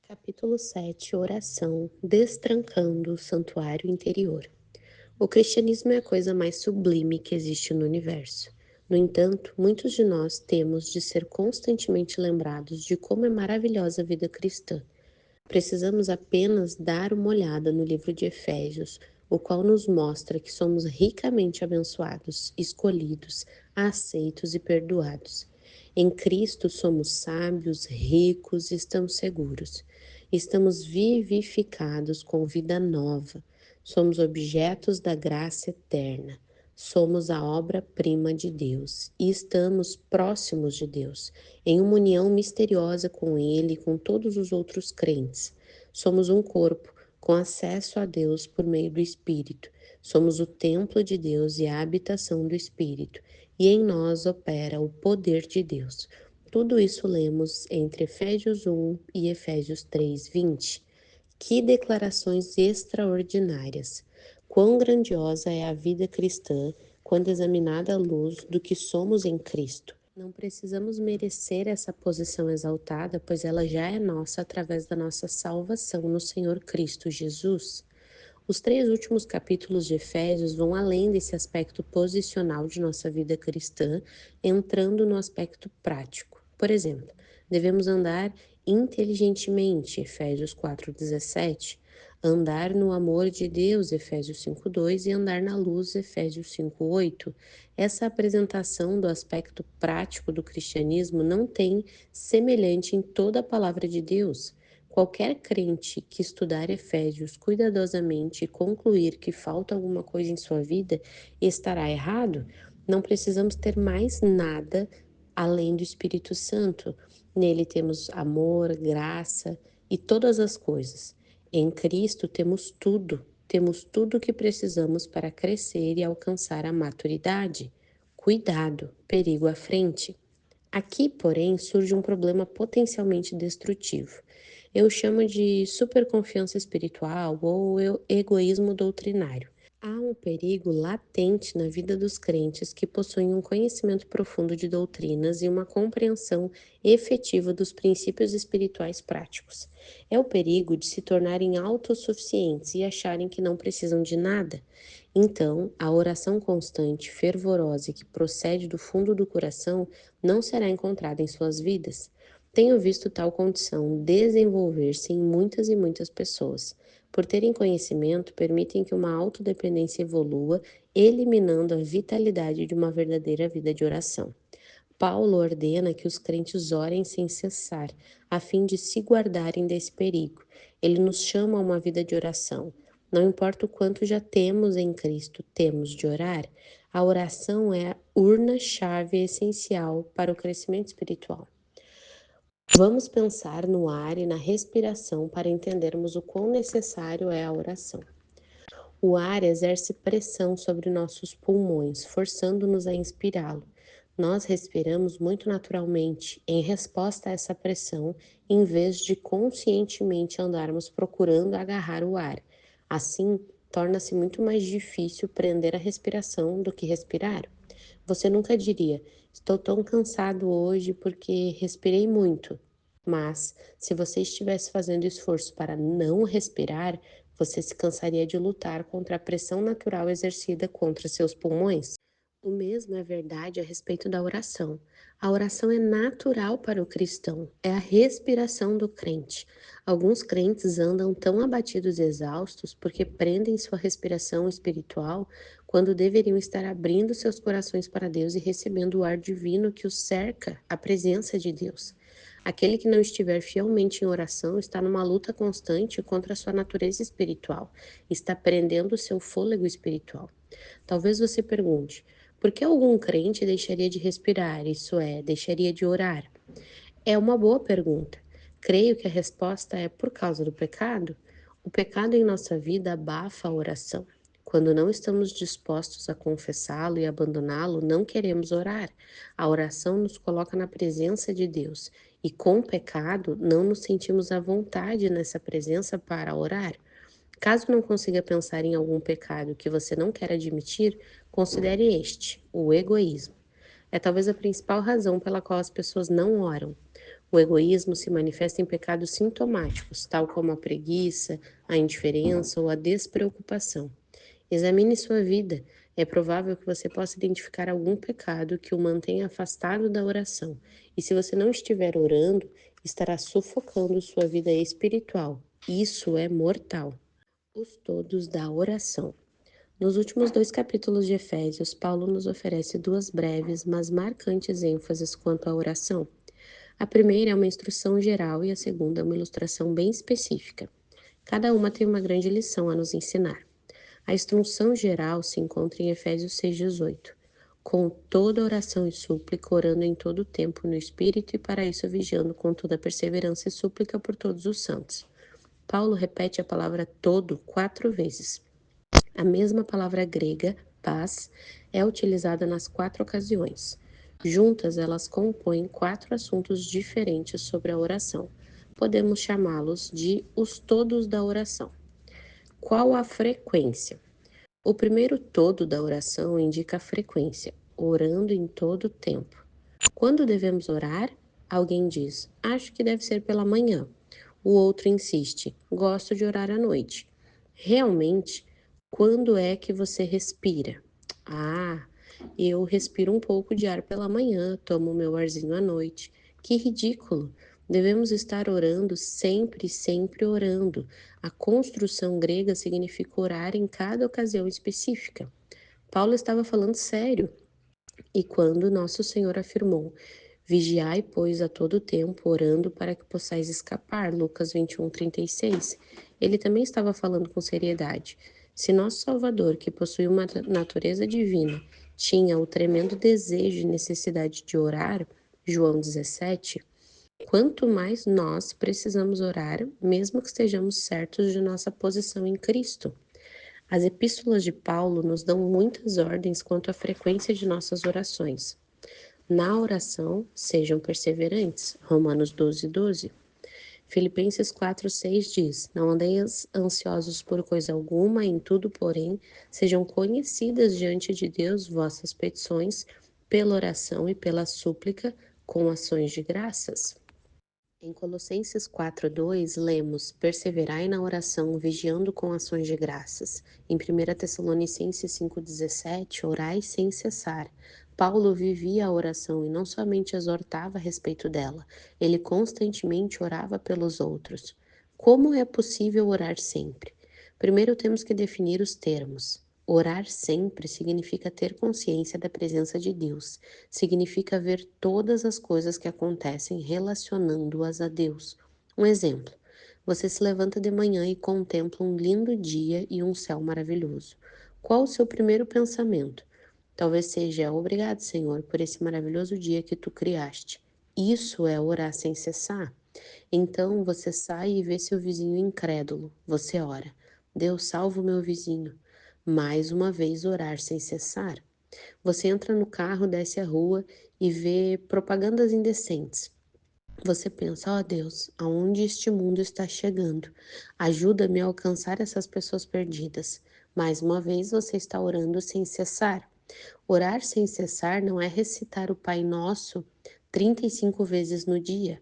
Capítulo 7, Oração, destrancando o santuário interior. O cristianismo é a coisa mais sublime que existe no universo. No entanto, muitos de nós temos de ser constantemente lembrados de como é maravilhosa a vida cristã. Precisamos apenas dar uma olhada no livro de Efésios, o qual nos mostra que somos ricamente abençoados, escolhidos, aceitos e perdoados. Em Cristo somos sábios, ricos e estamos seguros. Estamos vivificados com vida nova. Somos objetos da graça eterna. Somos a obra-prima de Deus e estamos próximos de Deus, em uma união misteriosa com Ele e com todos os outros crentes. Somos um corpo com acesso a Deus por meio do Espírito. Somos o templo de Deus e a habitação do Espírito, e em nós opera o poder de Deus. Tudo isso lemos entre Efésios 1 e Efésios 3:20. Que declarações extraordinárias! Quão grandiosa é a vida cristã quando examinada à luz do que somos em Cristo. Não precisamos merecer essa posição exaltada, pois ela já é nossa através da nossa salvação no Senhor Cristo Jesus. Os três últimos capítulos de Efésios vão além desse aspecto posicional de nossa vida cristã, entrando no aspecto prático. Por exemplo, devemos andar inteligentemente, Efésios 4:17, andar no amor de Deus, Efésios 5:2, e andar na luz, Efésios 5:8. Essa apresentação do aspecto prático do cristianismo não tem semelhante em toda a palavra de Deus. Qualquer crente que estudar Efésios cuidadosamente e concluir que falta alguma coisa em sua vida estará errado. Não precisamos ter mais nada além do Espírito Santo. Nele temos amor, graça e todas as coisas. Em Cristo temos tudo o que precisamos para crescer e alcançar a maturidade. Cuidado, perigo à frente. Aqui, porém, surge um problema potencialmente destrutivo. Eu chamo de superconfiança espiritual ou egoísmo doutrinário. Há um perigo latente na vida dos crentes que possuem um conhecimento profundo de doutrinas e uma compreensão efetiva dos princípios espirituais práticos. É o perigo de se tornarem autossuficientes e acharem que não precisam de nada. Então, a oração constante, fervorosa e que procede do fundo do coração não será encontrada em suas vidas. Tenho visto tal condição desenvolver-se em muitas e muitas pessoas. Por terem conhecimento, permitem que uma autodependência evolua, eliminando a vitalidade de uma verdadeira vida de oração. Paulo ordena que os crentes orem sem cessar, a fim de se guardarem desse perigo. Ele nos chama a uma vida de oração. Não importa o quanto já temos em Cristo, temos de orar. A oração é a urna-chave essencial para o crescimento espiritual. Vamos pensar no ar e na respiração para entendermos o quão necessário é a oração. O ar exerce pressão sobre nossos pulmões, forçando-nos a inspirá-lo. Nós respiramos muito naturalmente, em resposta a essa pressão, em vez de conscientemente andarmos procurando agarrar o ar. Assim, torna-se muito mais difícil prender a respiração do que respirar. Você nunca diria: estou tão cansado hoje porque respirei muito. Mas, se você estivesse fazendo esforço para não respirar, você se cansaria de lutar contra a pressão natural exercida contra seus pulmões. O mesmo é verdade a respeito da oração. A oração é natural para o cristão, é a respiração do crente. Alguns crentes andam tão abatidos e exaustos porque prendem sua respiração espiritual quando deveriam estar abrindo seus corações para Deus e recebendo o ar divino que os cerca, a presença de Deus. Aquele que não estiver fielmente em oração está numa luta constante contra a sua natureza espiritual, está prendendo o seu fôlego espiritual. Talvez você pergunte: por que algum crente deixaria de respirar, isso é, deixaria de orar? É uma boa pergunta. Creio que a resposta é por causa do pecado. O pecado em nossa vida abafa a oração. Quando não estamos dispostos a confessá-lo e abandoná-lo, não queremos orar. A oração nos coloca na presença de Deus e, com o pecado, não nos sentimos à vontade nessa presença para orar. Caso não consiga pensar em algum pecado que você não quer admitir, considere este, o egoísmo. É talvez a principal razão pela qual as pessoas não oram. O egoísmo se manifesta em pecados sintomáticos, tal como a preguiça, a indiferença ou a despreocupação. Examine sua vida. É provável que você possa identificar algum pecado que o mantenha afastado da oração. E se você não estiver orando, estará sufocando sua vida espiritual. Isso é mortal. Os todos da oração. Nos últimos dois capítulos de Efésios, Paulo nos oferece duas breves, mas marcantes ênfases quanto à oração. A primeira é uma instrução geral e a segunda é uma ilustração bem específica. Cada uma tem uma grande lição a nos ensinar. A instrução geral se encontra em Efésios 6,18. Com toda oração e súplica, orando em todo o tempo no Espírito e para isso vigiando com toda perseverança e súplica por todos os santos. Paulo repete a palavra todo 4 vezes. A mesma palavra grega, paz, é utilizada nas 4 ocasiões. Juntas, elas compõem 4 assuntos diferentes sobre a oração. Podemos chamá-los de os todos da oração. Qual a frequência? O primeiro todo da oração indica a frequência, orando em todo o tempo. Quando devemos orar? Alguém diz, acho que deve ser pela manhã. O outro insiste, gosto de orar à noite. Realmente, quando é que você respira? Ah, eu respiro um pouco de ar pela manhã, tomo meu arzinho à noite. Que ridículo! Devemos estar orando sempre, sempre orando. A construção grega significa orar em cada ocasião específica. Paulo estava falando sério. E quando nosso Senhor afirmou: Vigiai, pois, a todo tempo, orando para que possais escapar, Lucas 21:36, ele também estava falando com seriedade. Se nosso Salvador, que possui uma natureza divina, tinha o tremendo desejo e necessidade de orar, João 17, quanto mais nós precisamos orar, mesmo que estejamos certos de nossa posição em Cristo. As epístolas de Paulo nos dão muitas ordens quanto à frequência de nossas orações. Na oração, sejam perseverantes. Romanos 12:12. Filipenses 4:6 diz: Não andeis ansiosos por coisa alguma, em tudo, porém, sejam conhecidas diante de Deus vossas petições, pela oração e pela súplica, com ações de graças. Em Colossenses 4:2, lemos: Perseverai na oração, vigiando com ações de graças. Em 1 Tessalonicenses 5:17, orai sem cessar. Paulo vivia a oração e não somente exortava a respeito dela, ele constantemente orava pelos outros. Como é possível orar sempre? Primeiro temos que definir os termos. Orar sempre significa ter consciência da presença de Deus, significa ver todas as coisas que acontecem relacionando-as a Deus. Um exemplo: você se levanta de manhã e contempla um lindo dia e um céu maravilhoso. Qual o seu primeiro pensamento? Talvez seja: Obrigado, Senhor, por esse maravilhoso dia que tu criaste. Isso é orar sem cessar? Então você sai e vê seu vizinho incrédulo. Você ora: Deus, salva o meu vizinho. Mais uma vez, orar sem cessar. Você entra no carro, desce a rua e vê propagandas indecentes. Você pensa, ó Deus, aonde este mundo está chegando? Ajuda-me a alcançar essas pessoas perdidas. Mais uma vez você está orando sem cessar. Orar sem cessar não é recitar o Pai Nosso 35 vezes no dia.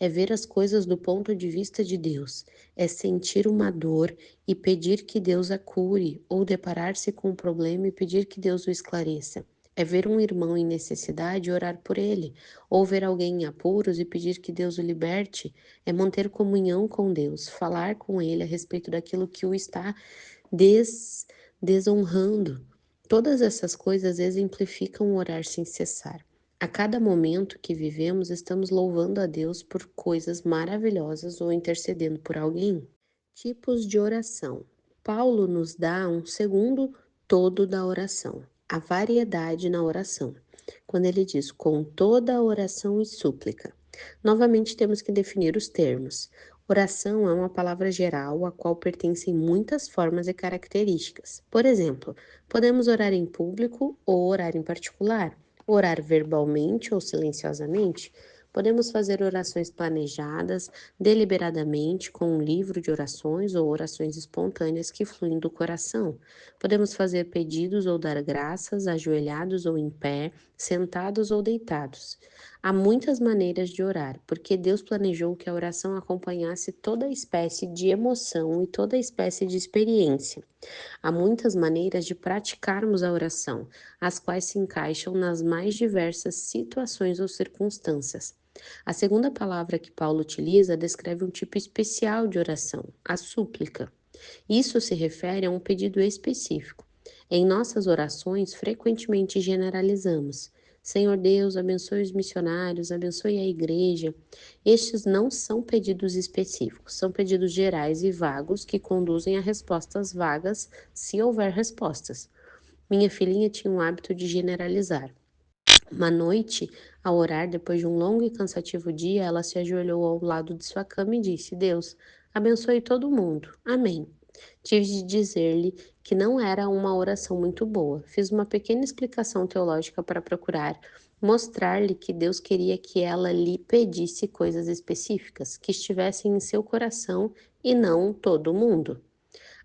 É ver as coisas do ponto de vista de Deus. É sentir uma dor e pedir que Deus a cure, ou deparar-se com um problema e pedir que Deus o esclareça. É ver um irmão em necessidade e orar por ele, ou ver alguém em apuros e pedir que Deus o liberte. É manter comunhão com Deus, falar com ele a respeito daquilo que o está desonrando. Todas essas coisas exemplificam o orar sem cessar. A cada momento que vivemos, estamos louvando a Deus por coisas maravilhosas ou intercedendo por alguém. Tipos de oração. Paulo nos dá um segundo todo da oração, a variedade na oração, quando ele diz com toda a oração e súplica. Novamente temos que definir os termos. Oração é uma palavra geral a qual pertencem muitas formas e características. Por exemplo, podemos orar em público ou orar em particular, orar verbalmente ou silenciosamente. Podemos fazer orações planejadas, deliberadamente, com um livro de orações ou orações espontâneas que fluem do coração. Podemos fazer pedidos ou dar graças, ajoelhados ou em pé, sentados ou deitados. Há muitas maneiras de orar, porque Deus planejou que a oração acompanhasse toda espécie de emoção e toda espécie de experiência. Há muitas maneiras de praticarmos a oração, as quais se encaixam nas mais diversas situações ou circunstâncias. A segunda palavra que Paulo utiliza descreve um tipo especial de oração, a súplica. Isso se refere a um pedido específico. Em nossas orações, frequentemente generalizamos. Senhor Deus, abençoe os missionários, abençoe a igreja. Estes não são pedidos específicos, são pedidos gerais e vagos que conduzem a respostas vagas, se houver respostas. Minha filhinha tinha um hábito de generalizar. Uma noite, ao orar, depois de um longo e cansativo dia, ela se ajoelhou ao lado de sua cama e disse: Deus, abençoe todo mundo. Amém. Tive de dizer-lhe que não era uma oração muito boa. Fiz uma pequena explicação teológica para procurar mostrar-lhe que Deus queria que ela lhe pedisse coisas específicas que estivessem em seu coração e não todo mundo.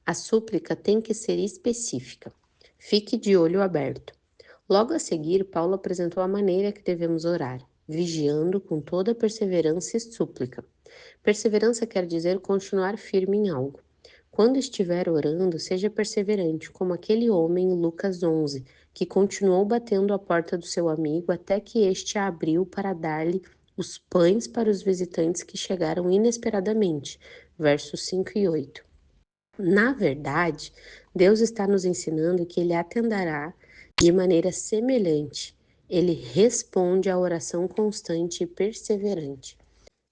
A súplica tem que ser específica. Fique de olho aberto. Logo a seguir, Paulo apresentou a maneira que devemos orar, vigiando com toda perseverança e súplica. Perseverança quer dizer continuar firme em algo. Quando estiver orando, seja perseverante, como aquele homem em Lucas 11, que continuou batendo a porta do seu amigo até que este a abriu para dar-lhe os pães para os visitantes que chegaram inesperadamente. Versos 5 e 8. Na verdade, Deus está nos ensinando que Ele atenderá de maneira semelhante. Ele responde à oração constante e perseverante.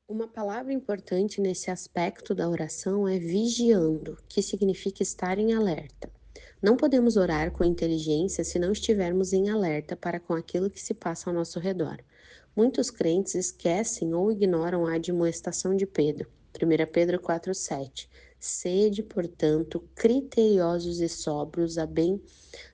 Uma palavra importante nesse aspecto da oração é vigiando, que significa estar em alerta. Não podemos orar com inteligência se não estivermos em alerta para com aquilo que se passa ao nosso redor. Muitos crentes esquecem ou ignoram a admoestação de Pedro. 1 Pedro 4,7. Sede, portanto, criteriosos e sóbrios a bem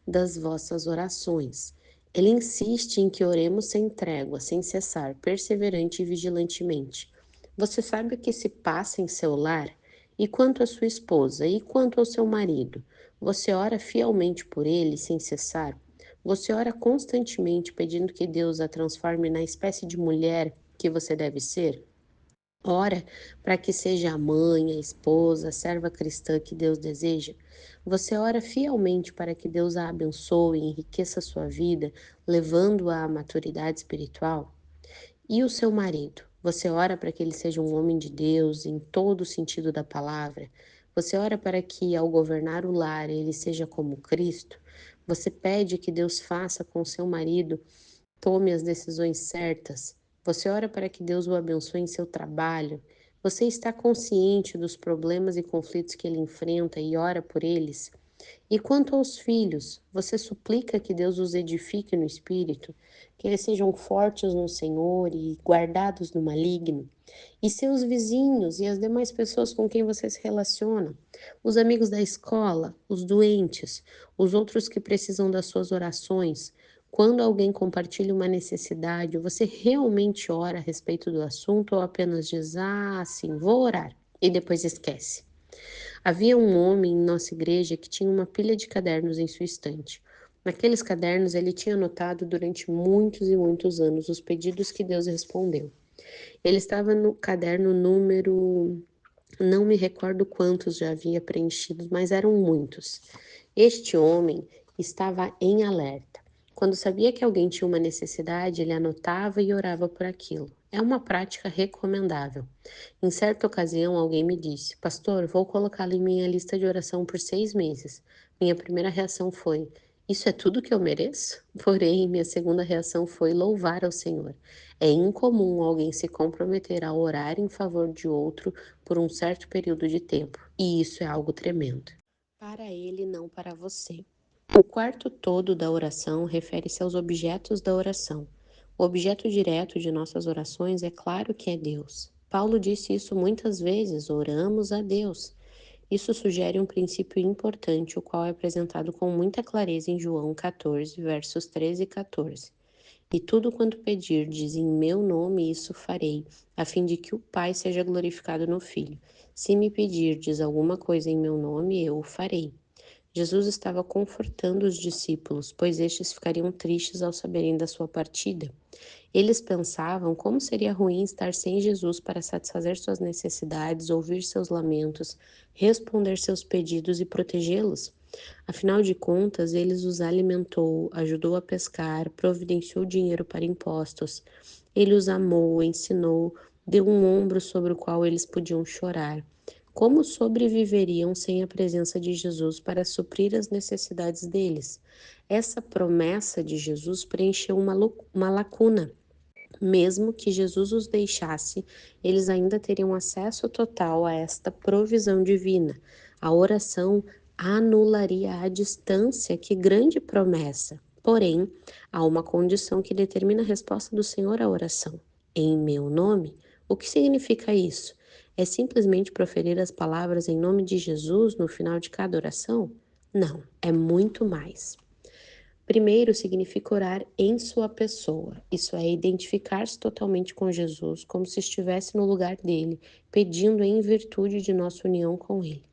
das vossas orações. Ele insiste em que oremos sem trégua, sem cessar, perseverante e vigilantemente. Você sabe o que se passa em seu lar? E quanto à sua esposa? E quanto ao seu marido? Você ora fielmente por ele sem cessar? Você ora constantemente pedindo que Deus a transforme na espécie de mulher que você deve ser? Ora para que seja a mãe, a esposa, a serva cristã que Deus deseja? Você ora fielmente para que Deus a abençoe e enriqueça a sua vida, levando-a à maturidade espiritual? E o seu marido? Você ora para que ele seja um homem de Deus em todo o sentido da palavra? Você ora para que, ao governar o lar, ele seja como Cristo? Você pede que Deus faça com seu marido, tome as decisões certas? Você ora para que Deus o abençoe em seu trabalho? Você está consciente dos problemas e conflitos que ele enfrenta e ora por eles? E quanto aos filhos, você suplica que Deus os edifique no espírito, que eles sejam fortes no Senhor e guardados do maligno? E seus vizinhos e as demais pessoas com quem você se relaciona, os amigos da escola, os doentes, os outros que precisam das suas orações. Quando alguém compartilha uma necessidade, você realmente ora a respeito do assunto ou apenas diz, ah, sim, vou orar, e depois esquece? Havia um homem em nossa igreja que tinha uma pilha de cadernos em sua estante. Naqueles cadernos ele tinha anotado durante muitos e muitos anos os pedidos que Deus respondeu. Ele estava no caderno número, não me recordo quantos já havia preenchidos, mas eram muitos. Este homem estava em alerta. Quando sabia que alguém tinha uma necessidade, ele anotava e orava por aquilo. É uma prática recomendável. Em certa ocasião, alguém me disse: Pastor, vou colocá-lo em minha lista de oração por 6 meses. Minha primeira reação foi: Isso é tudo que eu mereço? Porém, minha segunda reação foi louvar ao Senhor. É incomum alguém se comprometer a orar em favor de outro por um certo período de tempo, e isso é algo tremendo. Para ele, não para você. O quarto todo da oração refere-se aos objetos da oração. O objeto direto de nossas orações é claro que é Deus. Paulo disse isso muitas vezes: oramos a Deus. Isso sugere um princípio importante, o qual é apresentado com muita clareza em João 14, versos 13 e 14. E tudo quanto pedirdes em meu nome, isso farei, a fim de que o Pai seja glorificado no Filho. Se me pedirdes alguma coisa em meu nome, eu o farei. Jesus estava confortando os discípulos, pois estes ficariam tristes ao saberem da sua partida. Eles pensavam como seria ruim estar sem Jesus para satisfazer suas necessidades, ouvir seus lamentos, responder seus pedidos e protegê-los. Afinal de contas, ele os alimentou, ajudou a pescar, providenciou dinheiro para impostos. Ele os amou, ensinou, deu um ombro sobre o qual eles podiam chorar. Como sobreviveriam sem a presença de Jesus para suprir as necessidades deles? Essa promessa de Jesus preencheu uma lacuna. Mesmo que Jesus os deixasse, eles ainda teriam acesso total a esta provisão divina. A oração anularia a distância, que grande promessa! Porém, há uma condição que determina a resposta do Senhor à oração. Em meu nome? O que significa isso? É simplesmente proferir as palavras em nome de Jesus no final de cada oração? Não, é muito mais. Primeiro, significa orar em sua pessoa. Isso é identificar-se totalmente com Jesus, como se estivesse no lugar dele, pedindo em virtude de nossa união com ele.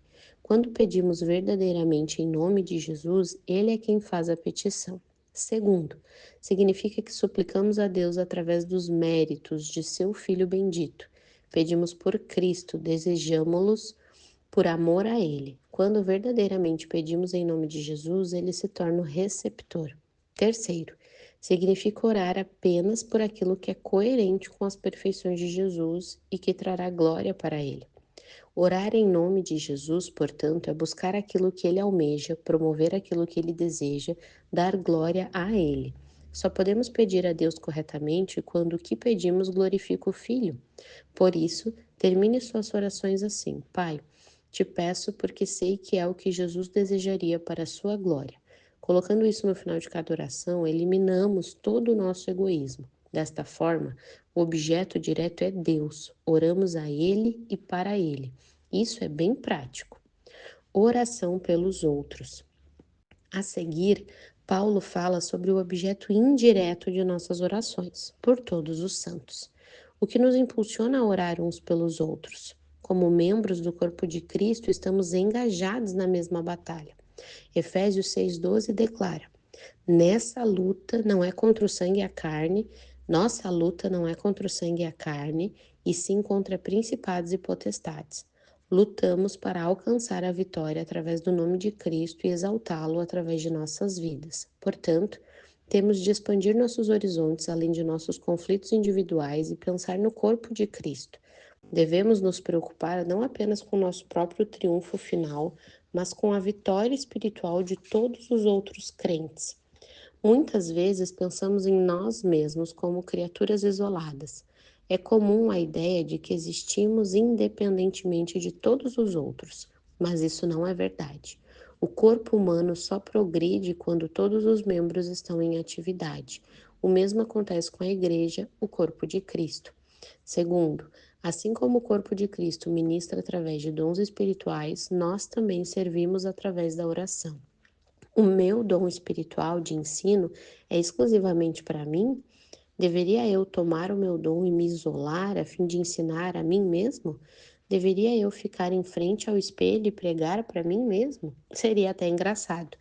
Quando pedimos verdadeiramente em nome de Jesus, ele é quem faz a petição. Segundo, significa que suplicamos a Deus através dos méritos de seu Filho bendito. Pedimos por Cristo, desejamos-los por amor a Ele. Quando verdadeiramente pedimos em nome de Jesus, Ele se torna o receptor. Terceiro, significa orar apenas por aquilo que é coerente com as perfeições de Jesus e que trará glória para Ele. Orar em nome de Jesus, portanto, é buscar aquilo que Ele almeja, promover aquilo que Ele deseja, dar glória a Ele. Só podemos pedir a Deus corretamente quando o que pedimos glorifica o Filho. Por isso, termine suas orações assim: Pai, te peço porque sei que é o que Jesus desejaria para a sua glória. Colocando isso no final de cada oração, eliminamos todo o nosso egoísmo. Desta forma, o objeto direto é Deus. Oramos a Ele e para Ele. Isso é bem prático. Oração pelos outros. A seguir, Paulo fala sobre o objeto indireto de nossas orações, por todos os santos, o que nos impulsiona a orar uns pelos outros. Como membros do corpo de Cristo, estamos engajados na mesma batalha. Efésios 6,12 declara: Nessa luta não é contra o sangue e a carne, nossa luta não é contra o sangue e a carne, e sim contra principados e potestades. Lutamos para alcançar a vitória através do nome de Cristo e exaltá-lo através de nossas vidas. Portanto, temos de expandir nossos horizontes além de nossos conflitos individuais e pensar no corpo de Cristo. Devemos nos preocupar não apenas com nosso próprio triunfo final, mas com a vitória espiritual de todos os outros crentes. Muitas vezes pensamos em nós mesmos como criaturas isoladas. É comum a ideia de que existimos independentemente de todos os outros, mas isso não é verdade. O corpo humano só progride quando todos os membros estão em atividade. O mesmo acontece com a igreja, o corpo de Cristo. Segundo, assim como o corpo de Cristo ministra através de dons espirituais, nós também servimos através da oração. O meu dom espiritual de ensino é exclusivamente para mim? Deveria eu tomar o meu dom e me isolar a fim de ensinar a mim mesmo? Deveria eu ficar em frente ao espelho e pregar para mim mesmo? Seria até engraçado.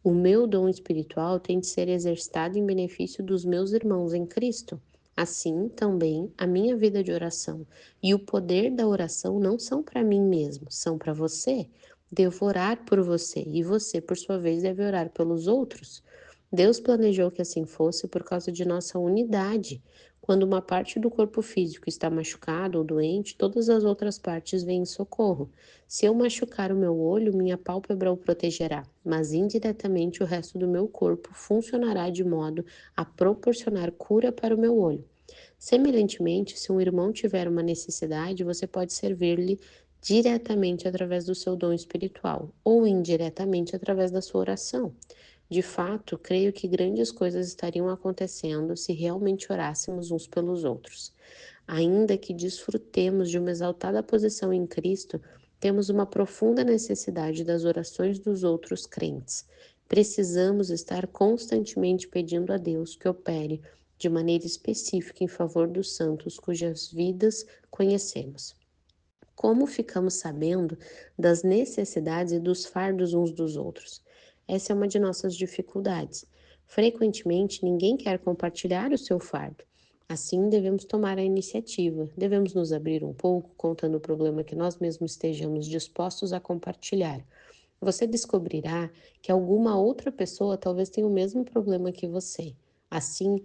O meu dom espiritual tem de ser exercitado em benefício dos meus irmãos em Cristo. Assim, também, a minha vida de oração e o poder da oração não são para mim mesmo, são para você. Devo orar por você e você, por sua vez, deve orar pelos outros. Deus planejou que assim fosse por causa de nossa unidade. Quando uma parte do corpo físico está machucada ou doente, todas as outras partes vêm em socorro. Se eu machucar o meu olho, minha pálpebra o protegerá, mas indiretamente o resto do meu corpo funcionará de modo a proporcionar cura para o meu olho. Semelhantemente, se um irmão tiver uma necessidade, você pode servir-lhe diretamente através do seu dom espiritual ou indiretamente através da sua oração. De fato, creio que grandes coisas estariam acontecendo se realmente orássemos uns pelos outros. Ainda que desfrutemos de uma exaltada posição em Cristo, temos uma profunda necessidade das orações dos outros crentes. Precisamos estar constantemente pedindo a Deus que opere de maneira específica em favor dos santos cujas vidas conhecemos. Como ficamos sabendo das necessidades e dos fardos uns dos outros? Essa é uma de nossas dificuldades. Frequentemente, ninguém quer compartilhar o seu fardo. Assim, devemos tomar a iniciativa, devemos nos abrir um pouco, contando o problema que nós mesmos estejamos dispostos a compartilhar. Você descobrirá que alguma outra pessoa talvez tenha o mesmo problema que você. Assim,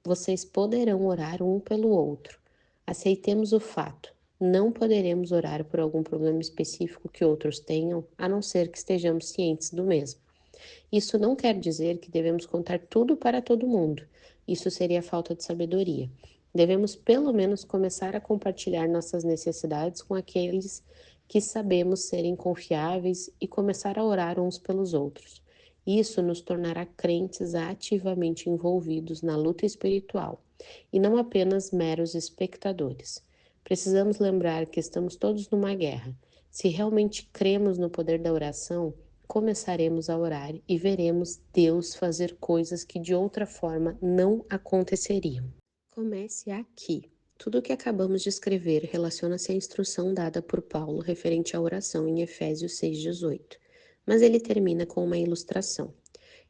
vocês poderão orar um pelo outro. Aceitemos o fato. Não poderemos orar por algum problema específico que outros tenham, a não ser que estejamos cientes do mesmo. Isso não quer dizer que devemos contar tudo para todo mundo. Isso seria falta de sabedoria. Devemos pelo menos começar a compartilhar nossas necessidades com aqueles que sabemos serem confiáveis e começar a orar uns pelos outros. Isso nos tornará crentes ativamente envolvidos na luta espiritual e não apenas meros espectadores. Precisamos lembrar que estamos todos numa guerra. Se realmente cremos no poder da oração, começaremos a orar e veremos Deus fazer coisas que de outra forma não aconteceriam. Comece aqui. Tudo o que acabamos de escrever relaciona-se à instrução dada por Paulo referente à oração em Efésios 6,18, mas ele termina com uma ilustração.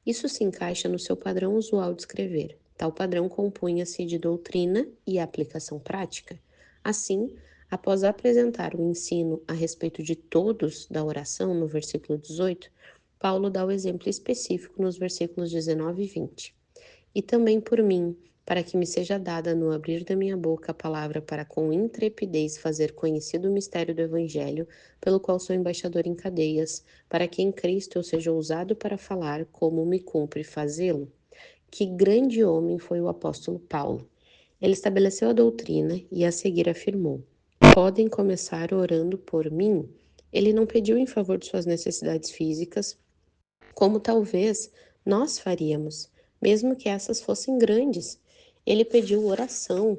Isso se encaixa no seu padrão usual de escrever. Tal padrão compunha-se de doutrina e aplicação prática. Assim, após apresentar o ensino a respeito de todos da oração no versículo 18, Paulo dá o exemplo específico nos versículos 19 e 20. E também por mim, para que me seja dada no abrir da minha boca a palavra para com intrepidez fazer conhecido o mistério do Evangelho, pelo qual sou embaixador em cadeias, para que em Cristo eu seja ousado para falar como me cumpre fazê-lo. Que grande homem foi o apóstolo Paulo! Ele estabeleceu a doutrina e a seguir afirmou: podem começar orando por mim. Ele não pediu em favor de suas necessidades físicas, como talvez nós faríamos, mesmo que essas fossem grandes. Ele pediu oração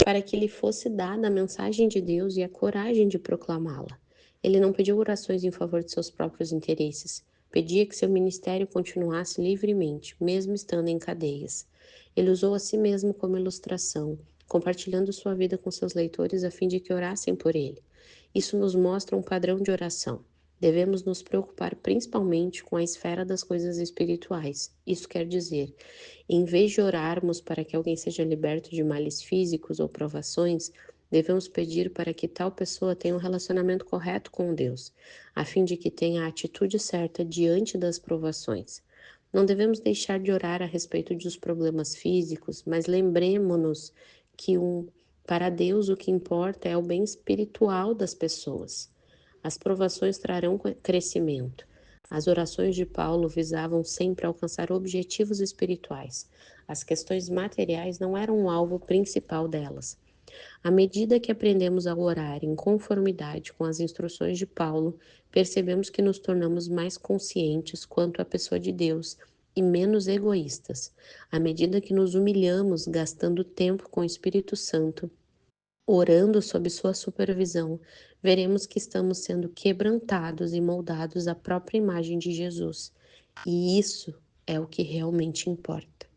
para que lhe fosse dada a mensagem de Deus e a coragem de proclamá-la. Ele não pediu orações em favor de seus próprios interesses, pedia que seu ministério continuasse livremente, mesmo estando em cadeias. Ele usou a si mesmo como ilustração, compartilhando sua vida com seus leitores a fim de que orassem por ele. Isso nos mostra um padrão de oração. Devemos nos preocupar principalmente com a esfera das coisas espirituais. Isso quer dizer, em vez de orarmos para que alguém seja liberto de males físicos ou provações, devemos pedir para que tal pessoa tenha um relacionamento correto com Deus, a fim de que tenha a atitude certa diante das provações. Não devemos deixar de orar a respeito dos problemas físicos, mas lembremos-nos que para Deus o que importa é o bem espiritual das pessoas. As provações trarão crescimento. As orações de Paulo visavam sempre alcançar objetivos espirituais. As questões materiais não eram o alvo principal delas. À medida que aprendemos a orar em conformidade com as instruções de Paulo, percebemos que nos tornamos mais conscientes quanto à pessoa de Deus e menos egoístas. À medida que nos humilhamos, gastando tempo com o Espírito Santo, orando sob sua supervisão, veremos que estamos sendo quebrantados e moldados à própria imagem de Jesus. E isso é o que realmente importa.